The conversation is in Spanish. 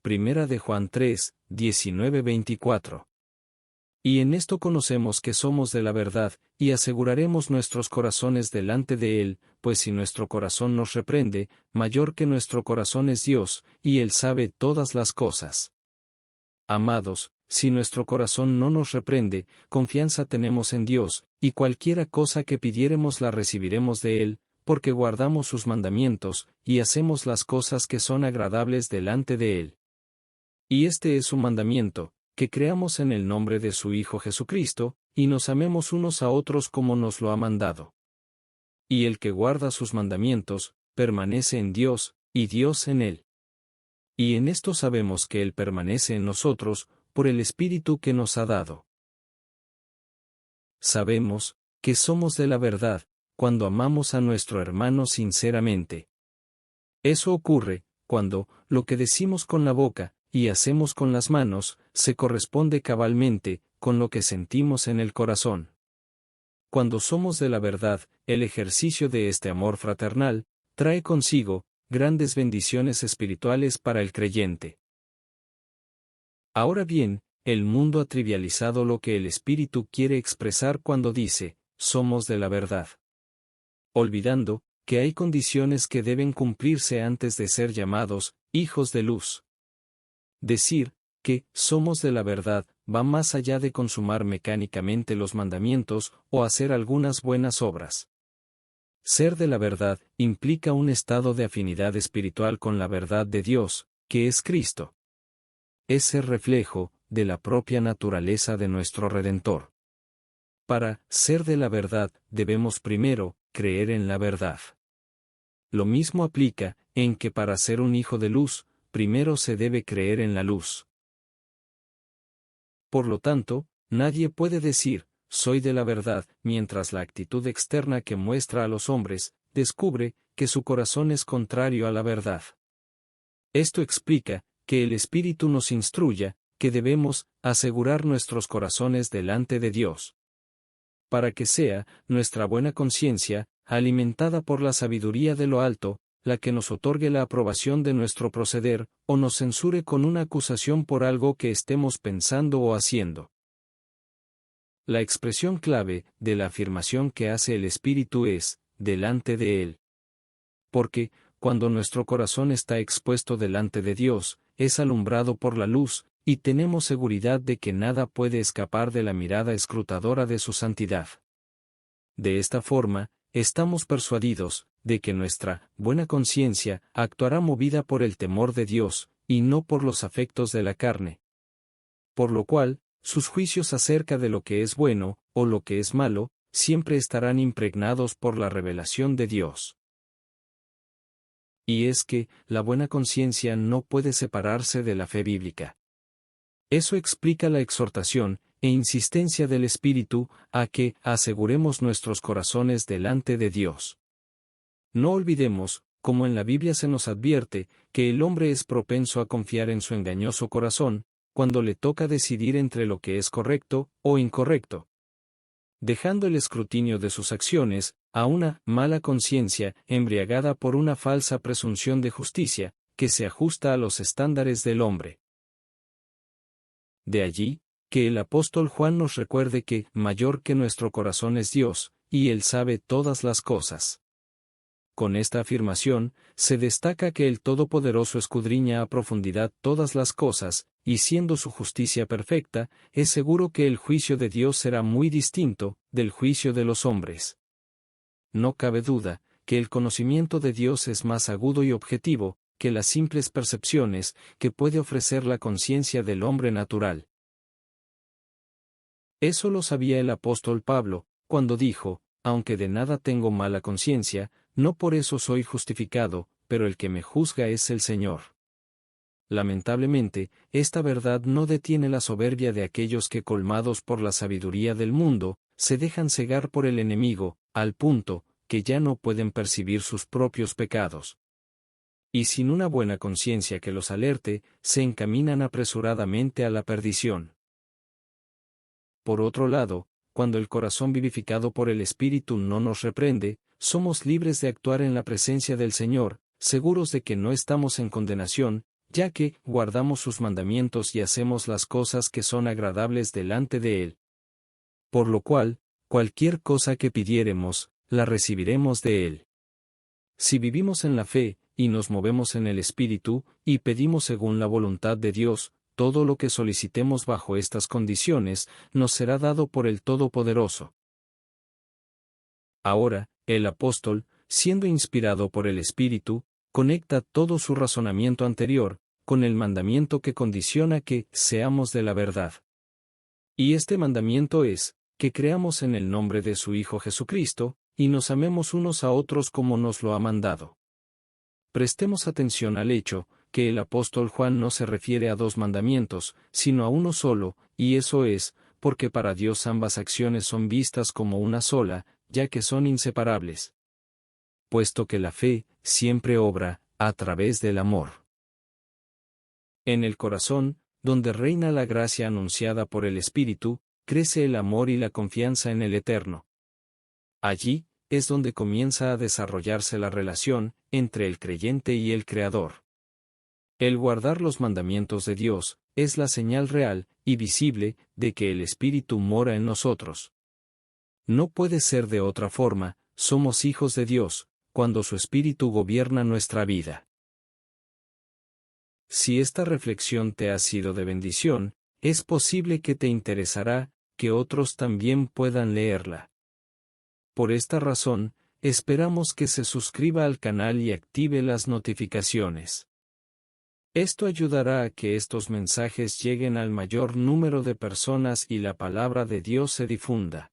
Primera de Juan 3, 19-24. Y en esto conocemos que somos de la verdad, y aseguraremos nuestros corazones delante de Él, pues si nuestro corazón nos reprende, mayor que nuestro corazón es Dios, y Él sabe todas las cosas. Amados, si nuestro corazón no nos reprende, confianza tenemos en Dios, y cualquiera cosa que pidiéremos la recibiremos de Él, porque guardamos sus mandamientos, y hacemos las cosas que son agradables delante de Él. Y este es su mandamiento, que creamos en el nombre de su Hijo Jesucristo, y nos amemos unos a otros como nos lo ha mandado. Y el que guarda sus mandamientos, permanece en Dios, y Dios en él. Y en esto sabemos que Él permanece en nosotros, por el Espíritu que nos ha dado. Sabemos, que somos de la verdad, cuando amamos a nuestro hermano sinceramente. Eso ocurre, cuando, lo que decimos con la boca, y hacemos con las manos, se corresponde cabalmente, con lo que sentimos en el corazón. Cuando somos de la verdad, el ejercicio de este amor fraternal, trae consigo, grandes bendiciones espirituales para el creyente. Ahora bien, el mundo ha trivializado lo que el Espíritu quiere expresar cuando dice, somos de la verdad. Olvidando, que hay condiciones que deben cumplirse antes de ser llamados, hijos de luz. Decir, que, somos de la verdad, va más allá de consumar mecánicamente los mandamientos, o hacer algunas buenas obras. Ser de la verdad, implica un estado de afinidad espiritual con la verdad de Dios, que es Cristo. Es ser reflejo, de la propia naturaleza de nuestro Redentor. Para ser de la verdad, debemos primero, creer en la verdad. Lo mismo aplica, en que para ser un hijo de luz, primero se debe creer en la luz. Por lo tanto, nadie puede decir, soy de la verdad, mientras la actitud externa que muestra a los hombres, descubre, que su corazón es contrario a la verdad. Esto explica, que el Espíritu nos instruya, que debemos, asegurar nuestros corazones delante de Dios. Para que sea, nuestra buena conciencia, alimentada por la sabiduría de lo alto, la que nos otorgue la aprobación de nuestro proceder, o nos censure con una acusación por algo que estemos pensando o haciendo. La expresión clave, de la afirmación que hace el Espíritu es, delante de Él. Porque, cuando nuestro corazón está expuesto delante de Dios, es alumbrado por la luz, y tenemos seguridad de que nada puede escapar de la mirada escrutadora de su santidad. De esta forma, estamos persuadidos, de que nuestra buena conciencia actuará movida por el temor de Dios, y no por los afectos de la carne. Por lo cual, sus juicios acerca de lo que es bueno, o lo que es malo, siempre estarán impregnados por la revelación de Dios. Y es que, la buena conciencia no puede separarse de la fe bíblica. Eso explica la exhortación, e insistencia del Espíritu, a que aseguremos nuestros corazones delante de Dios. No olvidemos, como en la Biblia se nos advierte, que el hombre es propenso a confiar en su engañoso corazón, cuando le toca decidir entre lo que es correcto o incorrecto. Dejando el escrutinio de sus acciones, a una mala conciencia, embriagada por una falsa presunción de justicia, que se ajusta a los estándares del hombre. De allí, que el apóstol Juan nos recuerde que, mayor que nuestro corazón es Dios, y Él sabe todas las cosas. Con esta afirmación, se destaca que el Todopoderoso escudriña a profundidad todas las cosas, y siendo su justicia perfecta, es seguro que el juicio de Dios será muy distinto, del juicio de los hombres. No cabe duda, que el conocimiento de Dios es más agudo y objetivo, que las simples percepciones, que puede ofrecer la conciencia del hombre natural. Eso lo sabía el apóstol Pablo, cuando dijo, aunque de nada tengo mala conciencia, no por eso soy justificado, pero el que me juzga es el Señor. Lamentablemente, esta verdad no detiene la soberbia de aquellos que, colmados por la sabiduría del mundo, se dejan cegar por el enemigo, al punto, que ya no pueden percibir sus propios pecados. Y sin una buena conciencia que los alerte, se encaminan apresuradamente a la perdición. Por otro lado, cuando el corazón vivificado por el Espíritu no nos reprende, somos libres de actuar en la presencia del Señor, seguros de que no estamos en condenación, ya que guardamos sus mandamientos y hacemos las cosas que son agradables delante de Él. Por lo cual, cualquier cosa que pidiéremos, la recibiremos de Él. Si vivimos en la fe, y nos movemos en el Espíritu, y pedimos según la voluntad de Dios, todo lo que solicitemos bajo estas condiciones, nos será dado por el Todopoderoso. Ahora, el apóstol, siendo inspirado por el Espíritu, conecta todo su razonamiento anterior, con el mandamiento que condiciona que seamos de la verdad. Y este mandamiento es, que creamos en el nombre de su Hijo Jesucristo, y nos amemos unos a otros como nos lo ha mandado. Prestemos atención al hecho, que el apóstol Juan no se refiere a dos mandamientos, sino a uno solo, y eso es, porque para Dios ambas acciones son vistas como una sola, ya que son inseparables. Puesto que la fe siempre obra a través del amor. En el corazón, donde reina la gracia anunciada por el Espíritu, crece el amor y la confianza en el Eterno. Allí es donde comienza a desarrollarse la relación entre el creyente y el Creador. El guardar los mandamientos de Dios es la señal real y visible de que el Espíritu mora en nosotros. No puede ser de otra forma, somos hijos de Dios, cuando su Espíritu gobierna nuestra vida. Si esta reflexión te ha sido de bendición, es posible que te interesará que otros también puedan leerla. Por esta razón, esperamos que se suscriba al canal y active las notificaciones. Esto ayudará a que estos mensajes lleguen al mayor número de personas y la palabra de Dios se difunda.